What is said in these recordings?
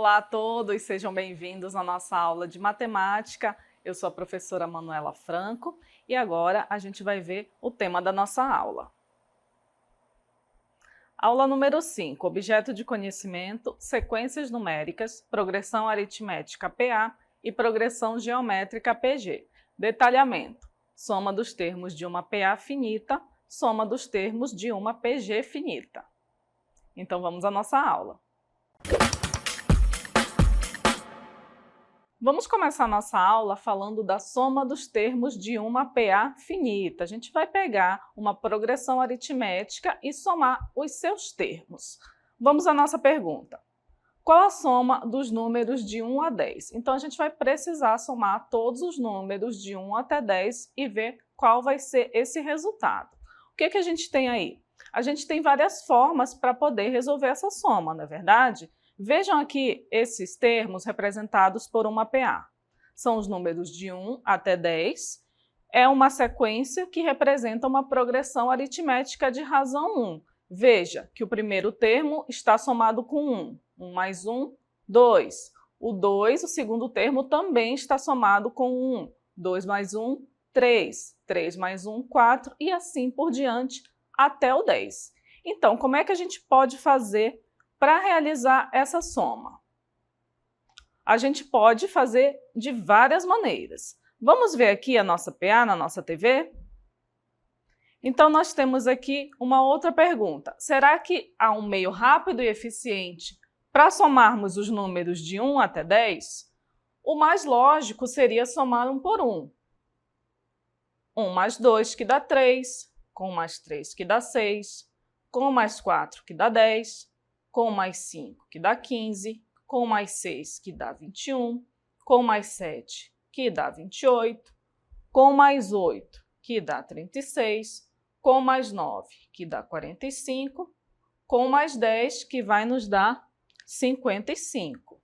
Olá a todos, sejam bem-vindos à nossa aula de matemática. Eu sou a professora Manuela Franco e agora a gente vai ver o tema da nossa aula. Aula número 5, objeto de conhecimento, sequências numéricas, progressão aritmética PA e progressão geométrica PG. Detalhamento, soma dos termos de uma PA finita, soma dos termos de uma PG finita. Então vamos à nossa aula. Vamos começar a nossa aula falando da soma dos termos de uma PA finita. A gente vai pegar uma progressão aritmética e somar os seus termos. Vamos à nossa pergunta. Qual a soma dos números de 1 a 10? Então, a gente vai precisar somar todos os números de 1 até 10 e ver qual vai ser esse resultado. O que a gente tem aí? A gente tem várias formas para poder resolver essa soma, não é verdade? Vejam aqui esses termos representados por uma PA. São os números de 1 até 10. É uma sequência que representa uma progressão aritmética de razão 1. Veja que o primeiro termo está somado com 1. 1 mais 1, 2. O 2, o segundo termo, também está somado com 1. 2 mais 1, 3. 3 mais 1, 4 e assim por diante até o 10. Então, como é que a gente pode fazer para realizar essa soma? A gente pode fazer de várias maneiras. Vamos ver aqui a nossa PA na nossa TV? Então, nós temos aqui uma outra pergunta. Será que há um meio rápido e eficiente para somarmos os números de 1 até 10? O mais lógico seria somar 1 por 1. 1 mais 2 que dá 3, com mais 3 que dá 6, com mais 4 que dá 10, com mais 5, que dá 15, com mais 6, que dá 21, com mais 7, que dá 28, com mais 8, que dá 36, com mais 9, que dá 45, com mais 10, que vai nos dar 55.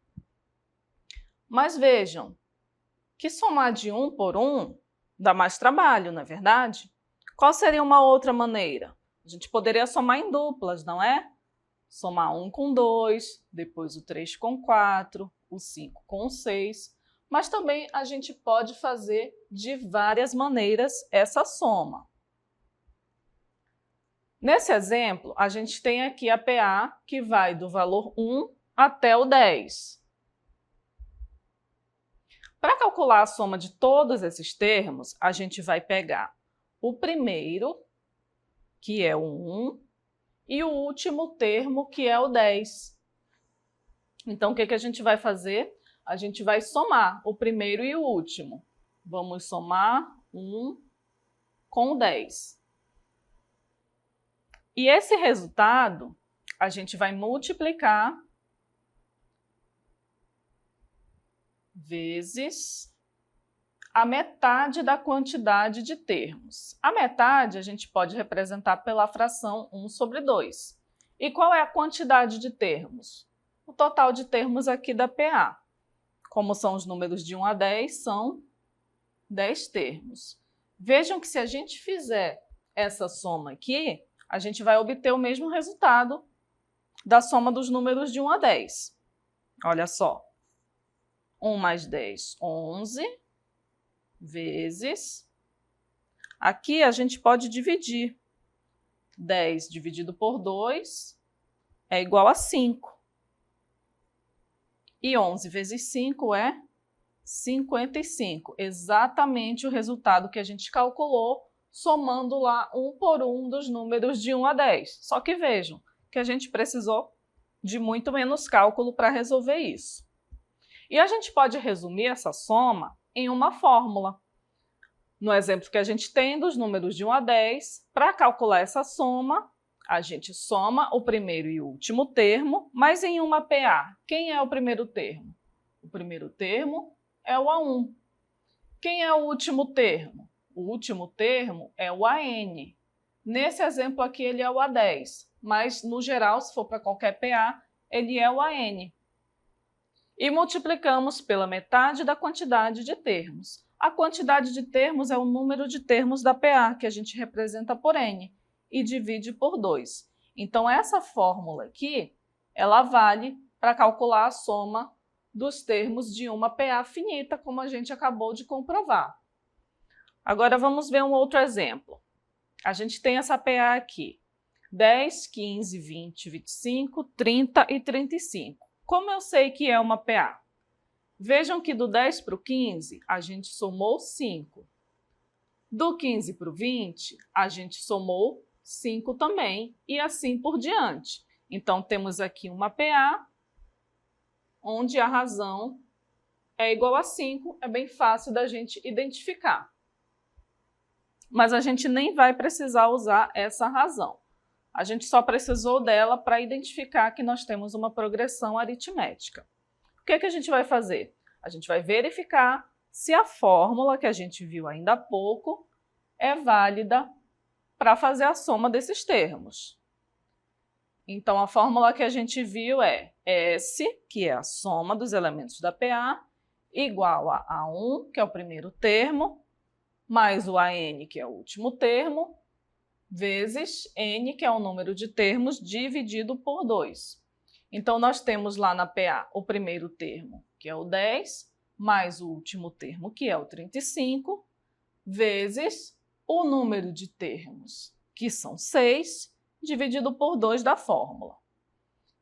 Mas vejam que somar de 1 por 1 dá mais trabalho, não é verdade? Qual seria uma outra maneira? A gente poderia somar em duplas, não é? Somar 1 com 2, depois o 3 com 4, o 5 com 6. Mas também a gente pode fazer de várias maneiras essa soma. Nesse exemplo, a gente tem aqui a PA que vai do valor 1 até o 10. Para calcular a soma de todos esses termos, a gente vai pegar o primeiro, que é o 1, e o último termo, que é o 10. Então, o que a gente vai fazer? A gente vai somar o primeiro e o último. Vamos somar 1 com 10. E esse resultado, a gente vai multiplicar vezes a metade da quantidade de termos. A metade a gente pode representar pela fração 1 sobre 2. E qual é a quantidade de termos? O total de termos aqui da PA. Como são os números de 1 a 10, são 10 termos. Vejam que se a gente fizer essa soma aqui, a gente vai obter o mesmo resultado da soma dos números de 1 a 10. Olha só. 1 mais 10, 11. Vezes, aqui a gente pode dividir. 10 dividido por 2 é igual a 5. E 11 vezes 5 é 55. Exatamente o resultado que a gente calculou, somando lá 1 por 1 dos números de 1 a 10. Só que vejam que a gente precisou de muito menos cálculo para resolver isso. E a gente pode resumir essa soma em uma fórmula. No exemplo que a gente tem dos números de 1 a 10, para calcular essa soma, a gente soma o primeiro e o último termo, mas em uma PA. Quem é o primeiro termo? O primeiro termo é o A1. Quem é o último termo? O último termo é o AN. Nesse exemplo aqui ele é o A10, mas no geral, se for para qualquer PA, ele é o AN. E multiplicamos pela metade da quantidade de termos. A quantidade de termos é o número de termos da PA, que a gente representa por N, e divide por 2. Então, essa fórmula aqui, ela vale para calcular a soma dos termos de uma PA finita, como a gente acabou de comprovar. Agora vamos ver um outro exemplo. A gente tem essa PA aqui, 10, 15, 20, 25, 30 e 35. Como eu sei que é uma PA? Vejam que do 10 para o 15, a gente somou 5. Do 15 para o 20, a gente somou 5 também, e assim por diante. Então, temos aqui uma PA, onde a razão é igual a 5, é bem fácil da gente identificar. Mas a gente nem vai precisar usar essa razão. A gente só precisou dela para identificar que nós temos uma progressão aritmética. O que é que a gente vai fazer? A gente vai verificar se a fórmula que a gente viu ainda há pouco é válida para fazer a soma desses termos. Então, a fórmula que a gente viu é S, que é a soma dos elementos da PA, igual a A1, que é o primeiro termo, mais o AN, que é o último termo, vezes N, que é o número de termos, dividido por 2. Então, nós temos lá na PA o primeiro termo, que é o 10, mais o último termo, que é o 35, vezes o número de termos, que são 6, dividido por 2 da fórmula.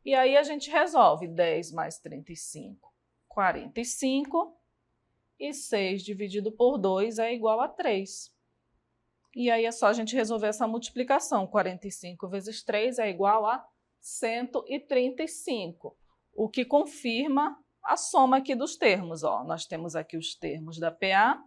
E aí a gente resolve 10 mais 35, 45, e 6 dividido por 2 é igual a 3. E aí é só a gente resolver essa multiplicação. 45 vezes 3 é igual a 135, o que confirma a soma aqui dos termos. Ó, nós temos aqui os termos da PA,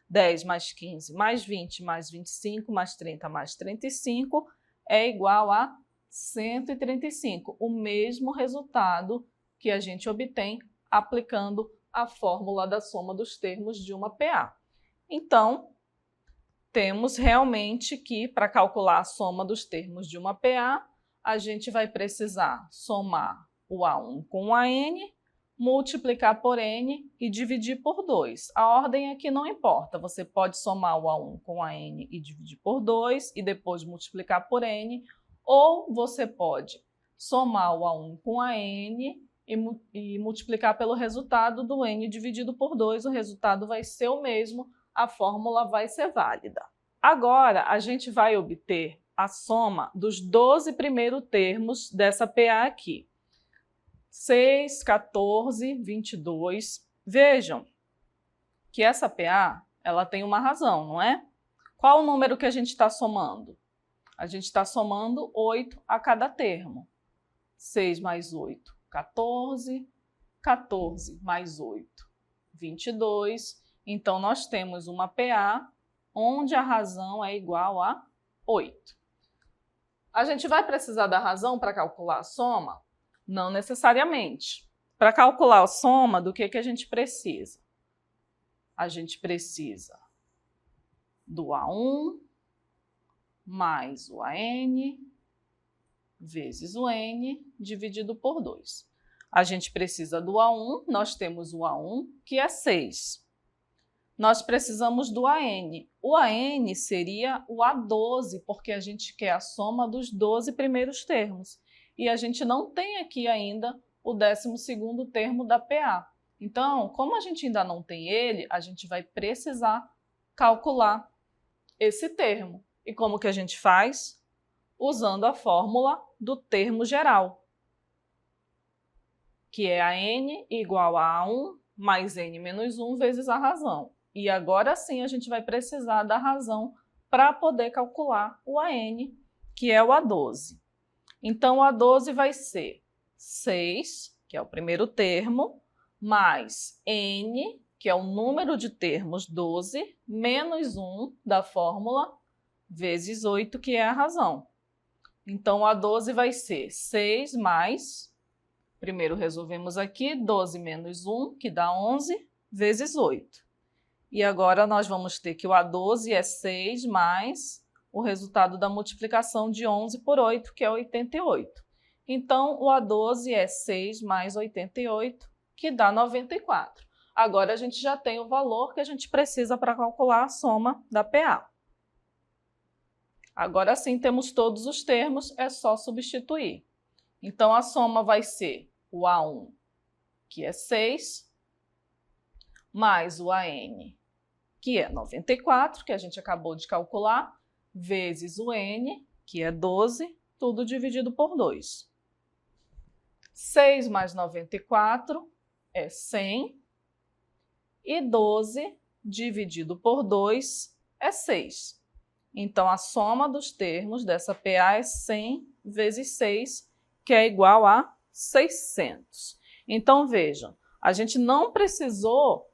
10 mais 15 mais 20 mais 25 mais 30 mais 35 é igual a 135, o mesmo resultado que a gente obtém aplicando a fórmula da soma dos termos de uma PA. Então, temos realmente que, para calcular a soma dos termos de uma PA, a gente vai precisar somar o A1 com o AN, multiplicar por N e dividir por 2. A ordem aqui não importa, você pode somar o A1 com o AN e dividir por 2 e depois multiplicar por N, ou você pode somar o A1 com a N e multiplicar pelo resultado do N dividido por 2, o resultado vai ser o mesmo, a fórmula vai ser válida. Agora, a gente vai obter a soma dos 12 primeiros termos dessa PA aqui. 6, 14, 22. Vejam que essa PA, ela tem uma razão, não é? Qual o número que a gente está somando? A gente está somando 8 a cada termo. 6 mais 8, 14. 14 mais 8, 22. Então, nós temos uma PA onde a razão é igual a 8. A gente vai precisar da razão para calcular a soma? Não necessariamente. Para calcular a soma, do que a gente precisa? A gente precisa do A1 mais o AN vezes o N dividido por 2. A gente precisa do A1, nós temos o A1, que é 6. Nós precisamos do AN. O AN seria o A12, porque a gente quer a soma dos 12 primeiros termos. E a gente não tem aqui ainda o 12º termo da PA. Então, como a gente ainda não tem ele, a gente vai precisar calcular esse termo. E como que a gente faz? Usando a fórmula do termo geral, que é a N igual a A1 mais N menos 1 vezes a razão. E agora sim a gente vai precisar da razão para poder calcular o AN, que é o A12. Então, o A12 vai ser 6, que é o primeiro termo, mais N, que é o número de termos 12, menos 1 da fórmula, vezes 8, que é a razão. Então, o A12 vai ser 6 mais, primeiro resolvemos aqui, 12 menos 1, que dá 11, vezes 8. E agora nós vamos ter que o A12 é 6 mais o resultado da multiplicação de 11 por 8, que é 88. Então, o A12 é 6 mais 88, que dá 94. Agora, a gente já tem o valor que a gente precisa para calcular a soma da PA. Agora sim, temos todos os termos, é só substituir. Então, a soma vai ser o A1, que é 6, mais o AN, que é 94, que a gente acabou de calcular, vezes o N, que é 12, tudo dividido por 2. 6 mais 94 é 100, e 12 dividido por 2 é 6. Então, a soma dos termos dessa PA é 100 vezes 6, que é igual a 600. Então, vejam, a gente não precisou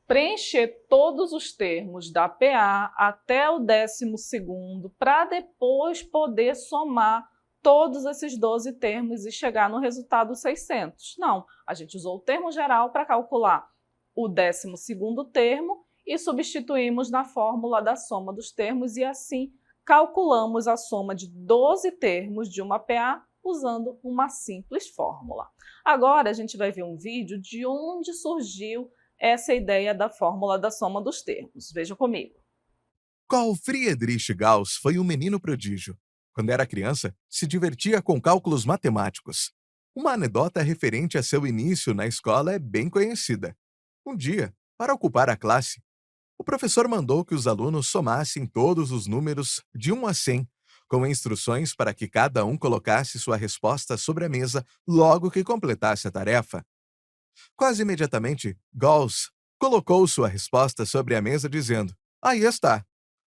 preencher todos os termos da PA até o 12º para depois poder somar todos esses 12 termos e chegar no resultado 600. Não, a gente usou o termo geral para calcular o 12º termo e substituímos na fórmula da soma dos termos e assim calculamos a soma de 12 termos de uma PA usando uma simples fórmula. Agora a gente vai ver um vídeo de onde surgiu essa ideia da fórmula da soma dos termos. Veja comigo. Carl Friedrich Gauss foi um menino prodígio. Quando era criança, se divertia com cálculos matemáticos. Uma anedota referente a seu início na escola é bem conhecida. Um dia, para ocupar a classe, o professor mandou que os alunos somassem todos os números de 1 a 100, com instruções para que cada um colocasse sua resposta sobre a mesa logo que completasse a tarefa. Quase imediatamente, Gauss colocou sua resposta sobre a mesa dizendo: "Aí está."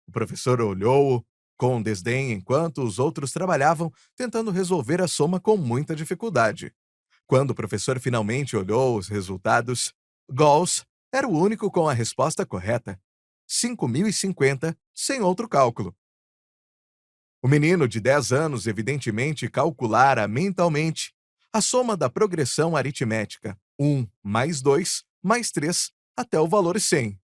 O professor olhou-o com desdém enquanto os outros trabalhavam tentando resolver a soma com muita dificuldade. Quando o professor finalmente olhou os resultados, Gauss era o único com a resposta correta: 5.050, sem outro cálculo. O menino de 10 anos evidentemente calculara mentalmente a soma da progressão aritmética 1 mais 2 mais 3 até o valor 100.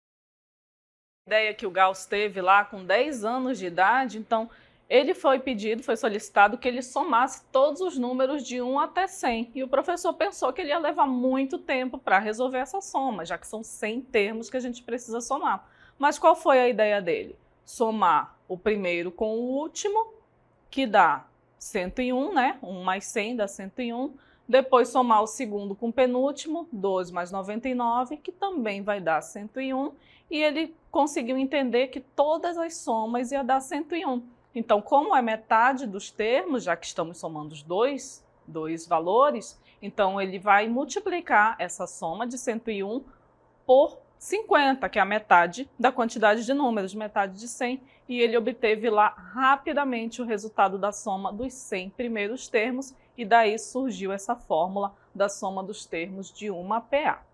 A ideia que o Gauss teve lá com 10 anos de idade, então ele foi solicitado que ele somasse todos os números de 1 até 100. E o professor pensou que ele ia levar muito tempo para resolver essa soma, já que são 100 termos que a gente precisa somar. Mas qual foi a ideia dele? Somar o primeiro com o último, que dá 101, né? 1 mais 100 dá 101. Depois somar o segundo com o penúltimo, 2 mais 99, que também vai dar 101. E ele conseguiu entender que todas as somas ia dar 101. Então, como é metade dos termos, já que estamos somando os dois valores, então ele vai multiplicar essa soma de 101 por 50, que é a metade da quantidade de números, metade de 100, e ele obteve lá rapidamente o resultado da soma dos 100 primeiros termos, e daí surgiu essa fórmula da soma dos termos de uma PA.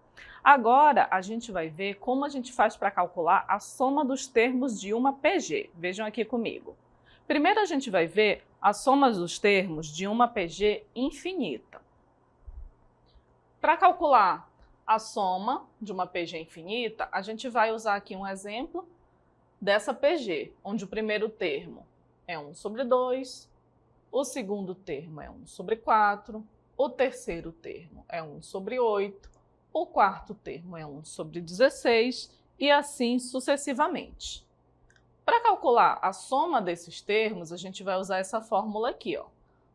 Agora, a gente vai ver como a gente faz para calcular a soma dos termos de uma PG. Vejam aqui comigo. Primeiro, a gente vai ver a soma dos termos de uma PG infinita. Para calcular a soma de uma PG infinita, a gente vai usar aqui um exemplo dessa PG, onde o primeiro termo é 1 sobre 2, o segundo termo é 1 sobre 4, o terceiro termo é 1 sobre 8, o quarto termo é 1 sobre 16 e assim sucessivamente. Para calcular a soma desses termos, a gente vai usar essa fórmula aqui, ó.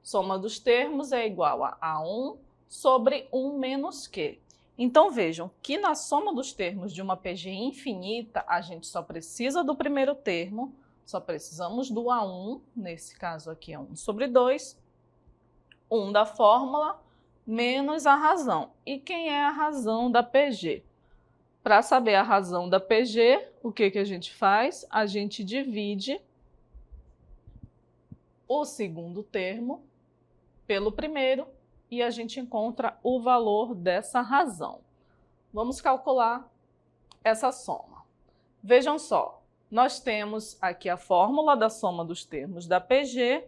Soma dos termos é igual a A1 sobre 1 menos Q. Então vejam que na soma dos termos de uma PG infinita, a gente só precisa do primeiro termo, só precisamos do A1, nesse caso aqui é 1 sobre 2, 1 da fórmula, menos a razão. E quem é a razão da PG? Para saber a razão da PG, o que a gente faz? A gente divide o segundo termo pelo primeiro e a gente encontra o valor dessa razão. Vamos calcular essa soma. Vejam só, nós temos aqui a fórmula da soma dos termos da PG,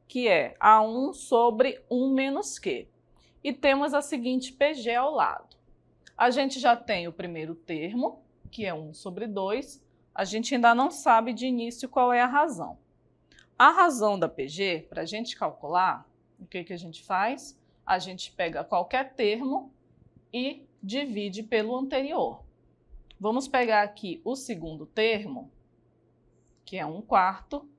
que é A1 sobre 1 menos Q. E temos a seguinte PG ao lado. A gente já tem o primeiro termo, que é 1 sobre 2. A gente ainda não sabe de início qual é a razão. A razão da PG, para a gente calcular, o que a gente faz? A gente pega qualquer termo e divide pelo anterior. Vamos pegar aqui o segundo termo, que é 1 quarto,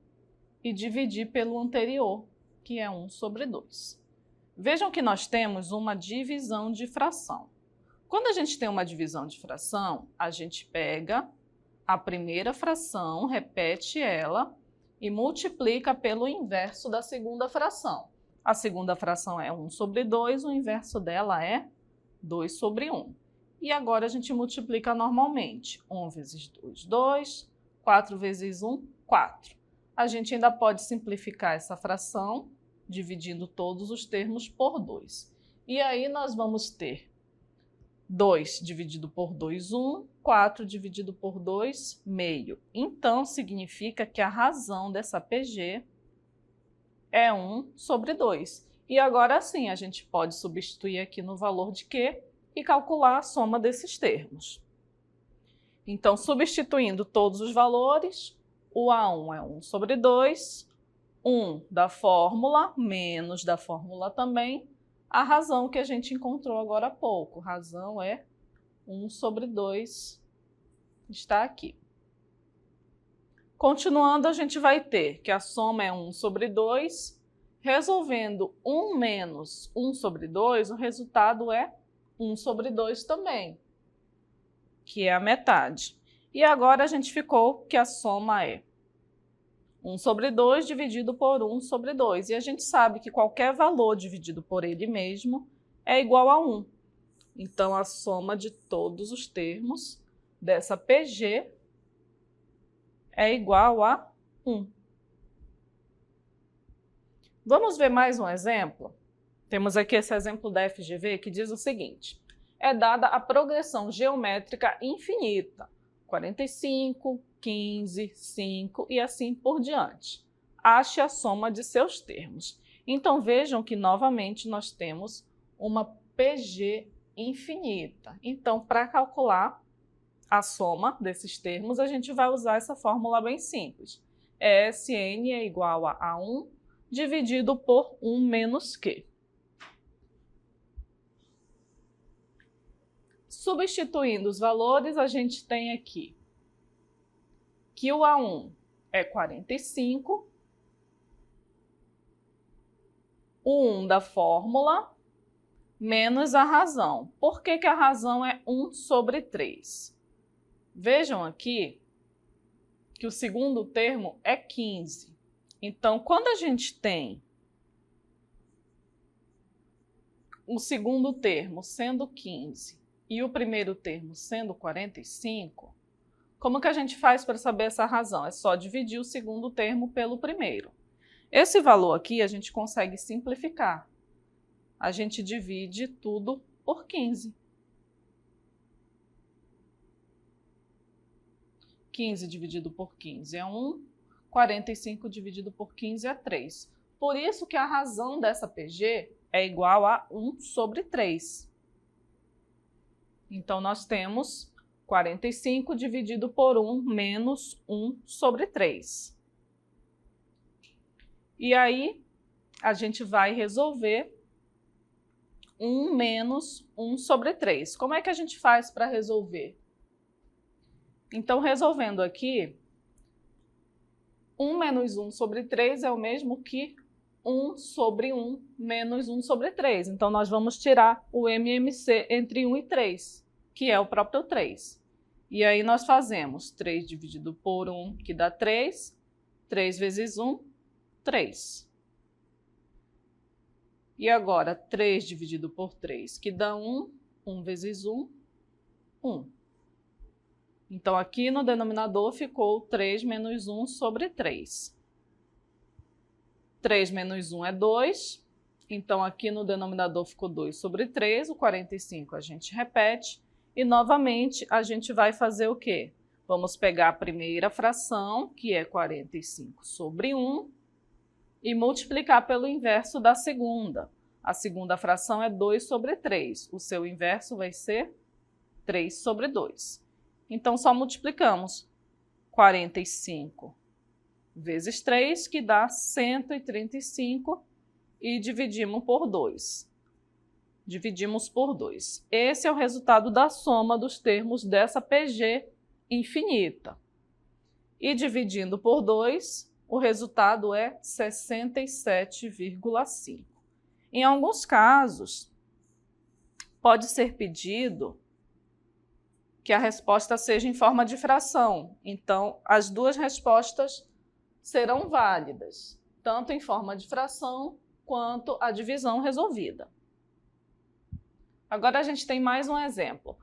e dividir pelo anterior, que é 1 sobre 2. Vejam que nós temos uma divisão de fração. Quando a gente tem uma divisão de fração, a gente pega a primeira fração, repete ela e multiplica pelo inverso da segunda fração. A segunda fração é 1 sobre 2, o inverso dela é 2 sobre 1. E agora a gente multiplica normalmente. 1 vezes 2, 2. 4 vezes 1, 4. A gente ainda pode simplificar essa fração, dividindo todos os termos por 2. E aí nós vamos ter 2 dividido por 2, 1. 4 dividido por 2, meio. Então, significa que a razão dessa PG é 1 sobre 2. E agora sim, a gente pode substituir aqui no valor de Q e calcular a soma desses termos. Então, substituindo todos os valores, o A1 é 1 sobre 2, 1 da fórmula, menos da fórmula também, a razão que a gente encontrou agora há pouco. A razão é 1 sobre 2, está aqui. Continuando, a gente vai ter que a soma é 1 sobre 2. Resolvendo 1 menos 1 sobre 2, o resultado é 1 sobre 2 também, que é a metade. E agora a gente ficou que a soma é 1 sobre 2 dividido por 1 sobre 2. E a gente sabe que qualquer valor dividido por ele mesmo é igual a 1. Então, a soma de todos os termos dessa PG é igual a 1. Vamos ver mais um exemplo? Temos aqui esse exemplo da FGV que diz o seguinte: é dada a progressão geométrica infinita, 45, 15, 5 e assim por diante. Ache a soma de seus termos. Então, vejam que novamente nós temos uma PG infinita. Então, para calcular a soma desses termos, a gente vai usar essa fórmula bem simples. Sn é igual a A1 dividido por 1 menos Q. Substituindo os valores, a gente tem aqui que o A1 é 45, o 1 da fórmula, menos a razão. Por que a razão é 1 sobre 3? Vejam aqui que o segundo termo é 15. Então, quando a gente tem o segundo termo sendo 15 e o primeiro termo sendo 45, como que a gente faz para saber essa razão? É só dividir o segundo termo pelo primeiro. Esse valor aqui a gente consegue simplificar. A gente divide tudo por 15. 15 dividido por 15 é 1, 45 dividido por 15 é 3. Por isso que a razão dessa PG é igual a 1 sobre 3. Então, nós temos 45 dividido por 1 menos 1 sobre 3. E aí, a gente vai resolver 1 menos 1 sobre 3. Como é que a gente faz para resolver? Então, resolvendo aqui, 1 menos 1 sobre 3 é o mesmo que 1 sobre 1 menos 1 sobre 3. Então, nós vamos tirar o MMC entre 1 e 3, que é o próprio 3. E aí, nós fazemos 3 dividido por 1, que dá 3. 3 vezes 1, 3. E agora, 3 dividido por 3, que dá 1. 1 vezes 1, 1. Então, aqui no denominador ficou 3 menos 1 sobre 3. 3 menos 1 é 2. Então, aqui no denominador ficou 2 sobre 3. O 45 a gente repete. E, novamente, a gente vai fazer o quê? Vamos pegar a primeira fração, que é 45 sobre 1, e multiplicar pelo inverso da segunda. A segunda fração é 2 sobre 3. O seu inverso vai ser 3 sobre 2. Então, só multiplicamos 45 vezes 3, que dá 135, e dividimos por 2. Dividimos por 2. Esse é o resultado da soma dos termos dessa PG infinita. E dividindo por 2, o resultado é 67,5. Em alguns casos, pode ser pedido que a resposta seja em forma de fração. Então, as duas respostas serão válidas, tanto em forma de fração quanto a divisão resolvida. Agora a gente tem mais um exemplo.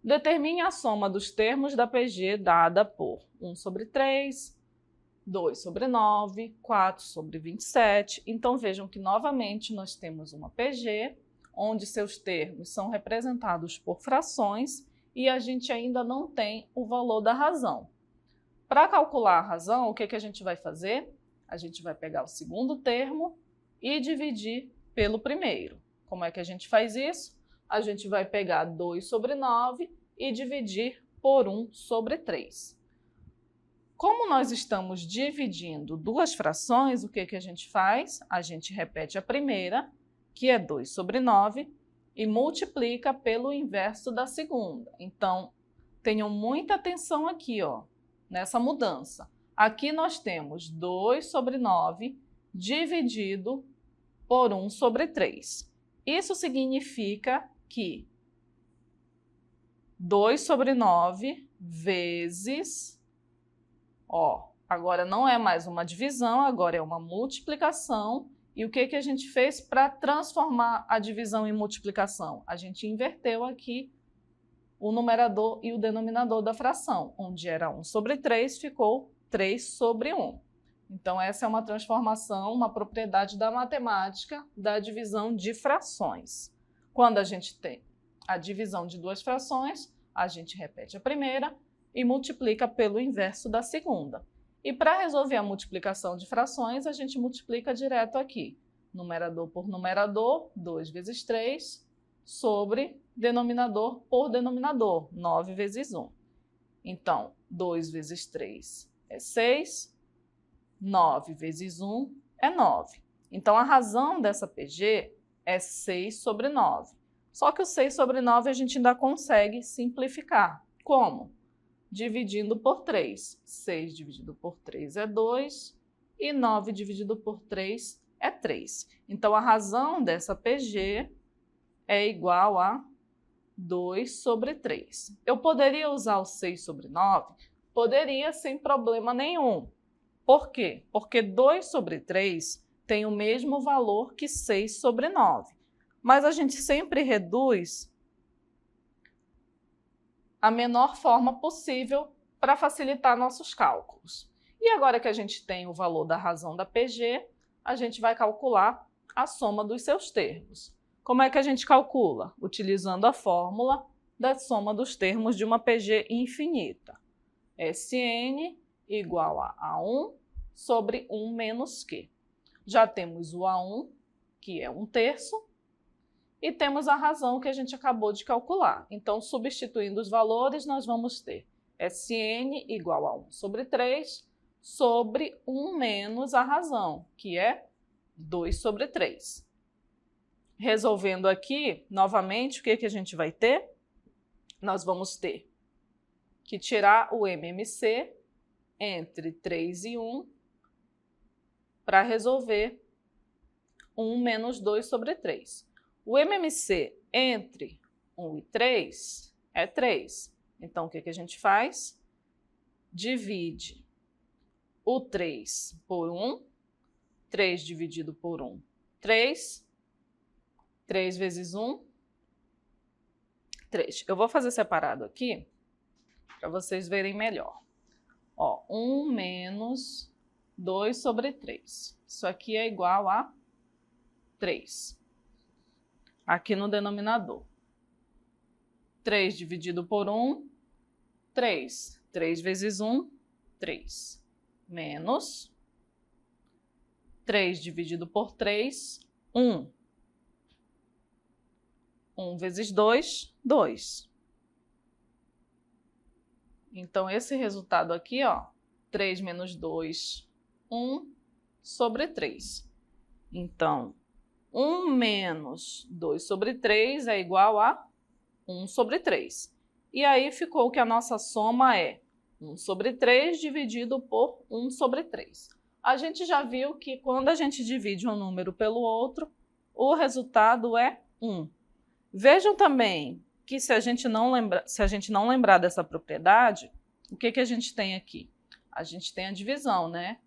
Determine a soma dos termos da PG dada por 1 sobre 3, 2 sobre 9, 4 sobre 27. Então vejam que novamente nós temos uma PG, onde seus termos são representados por frações e a gente ainda não tem o valor da razão. Para calcular a razão, o que a gente vai fazer? A gente vai pegar o segundo termo e dividir pelo primeiro. Como é que a gente faz isso? A gente vai pegar 2 sobre 9 e dividir por 1 sobre 3. Como nós estamos dividindo duas frações, o que a gente faz? A gente repete a primeira, que é 2 sobre 9, e multiplica pelo inverso da segunda. Então, tenham muita atenção aqui, ó, nessa mudança. Aqui nós temos 2 sobre 9 dividido por 1 sobre 3. Isso significa que 2 sobre 9 vezes, ó, agora não é mais uma divisão, agora é uma multiplicação. E o que a gente fez para transformar a divisão em multiplicação? A gente inverteu aqui o numerador e o denominador da fração, onde era 1 sobre 3, ficou 3 sobre 1. Então, essa é uma transformação, uma propriedade da matemática da divisão de frações. Quando a gente tem a divisão de duas frações, a gente repete a primeira e multiplica pelo inverso da segunda. E para resolver a multiplicação de frações, a gente multiplica direto aqui. Numerador por numerador, 2 vezes 3, sobre denominador por denominador, 9 vezes 1. Então, 2 vezes 3 é 6, 9 vezes 1 é 9. Então, a razão dessa PG é 6 sobre 9. Só que o 6 sobre 9 a gente ainda consegue simplificar. Como? Dividindo por 3. 6 dividido por 3 é 2 e 9 dividido por 3 é 3. Então, a razão dessa PG é igual a 2 sobre 3. Eu poderia usar o 6 sobre 9? Poderia, sem problema nenhum. Por quê? Porque 2 sobre 3 tem o mesmo valor que 6 sobre 9. Mas a gente sempre reduz a menor forma possível para facilitar nossos cálculos. E agora que a gente tem o valor da razão da PG, a gente vai calcular a soma dos seus termos. Como é que a gente calcula? Utilizando a fórmula da soma dos termos de uma PG infinita. Sn igual a A1 sobre 1 menos Q. Já temos o A1, que é 1/3, e temos a razão que a gente acabou de calcular. Então, substituindo os valores, nós vamos ter Sn igual a 1 sobre 3 sobre 1 menos a razão, que é 2 sobre 3. Resolvendo aqui, novamente, o que a gente vai ter? Nós vamos ter que tirar o MMC entre 3 e 1 para resolver 1 menos 2 sobre 3. O MMC entre 1 e 3 é 3. Então, o que a gente faz? Divide o 3 por 1. 3 dividido por 1, 3. 3 vezes 1, 3. Eu vou fazer separado aqui para vocês verem melhor. Ó, 1 menos 2 sobre 3. Isso aqui é igual a 3. Aqui no denominador. 3 dividido por 1, 3. 3 vezes 1, 3. Menos 3 dividido por 3, 1. 1 vezes 2, 2. Então, esse resultado aqui, ó, 3 menos 2, 1 sobre 3. Então, 1 menos 2 sobre 3 é igual a 1 sobre 3. E aí ficou que a nossa soma é 1 sobre 3 dividido por 1 sobre 3. A gente já viu que quando a gente divide um número pelo outro, o resultado é 1. Vejam também que se a gente não lembrar dessa propriedade, o que a gente tem aqui? A gente tem a divisão, né?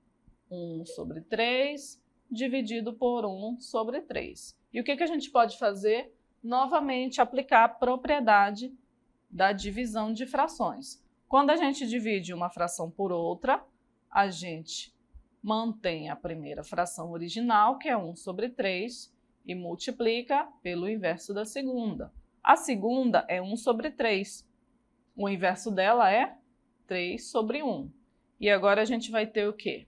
1 sobre 3 dividido por 1 sobre 3. E o que a gente pode fazer? Novamente, aplicar a propriedade da divisão de frações. Quando a gente divide uma fração por outra, a gente mantém a primeira fração original, que é 1 sobre 3, e multiplica pelo inverso da segunda. A segunda é 1 sobre 3. O inverso dela é 3 sobre 1. E agora a gente vai ter o quê?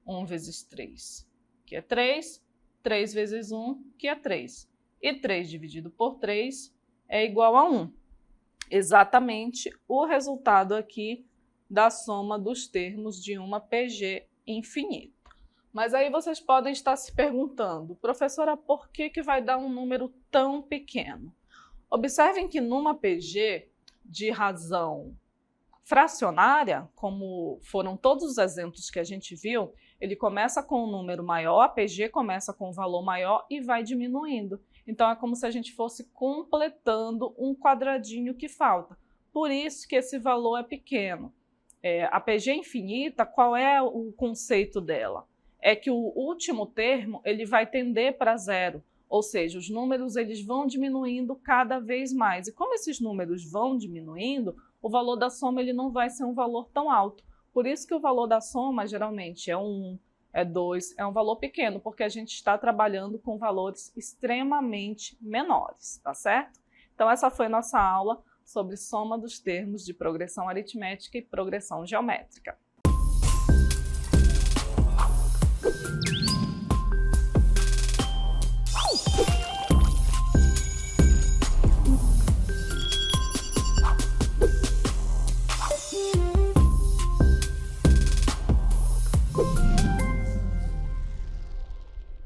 1 vezes 3, que é 3. 3 vezes 1, que é 3. E 3 dividido por 3 é igual a 1. Exatamente o resultado aqui da soma dos termos de uma PG infinita. Mas aí vocês podem estar se perguntando, professora, por que vai dar um número tão pequeno? Observem que numa PG de razão fracionária, como foram todos os exemplos que a gente viu, ele começa com um número maior, a PG começa com um valor maior e vai diminuindo. Então, é como se a gente fosse completando um quadradinho que falta. Por isso que esse valor é pequeno. A PG infinita, qual é o conceito dela? É que o último termo ele vai tender para zero. Ou seja, os números eles vão diminuindo cada vez mais. E como esses números vão diminuindo, o valor da soma ele não vai ser um valor tão alto. Por isso que o valor da soma geralmente é 1, é 2, é um valor pequeno, porque a gente está trabalhando com valores extremamente menores, tá certo? Então essa foi nossa aula sobre soma dos termos de progressão aritmética e progressão geométrica.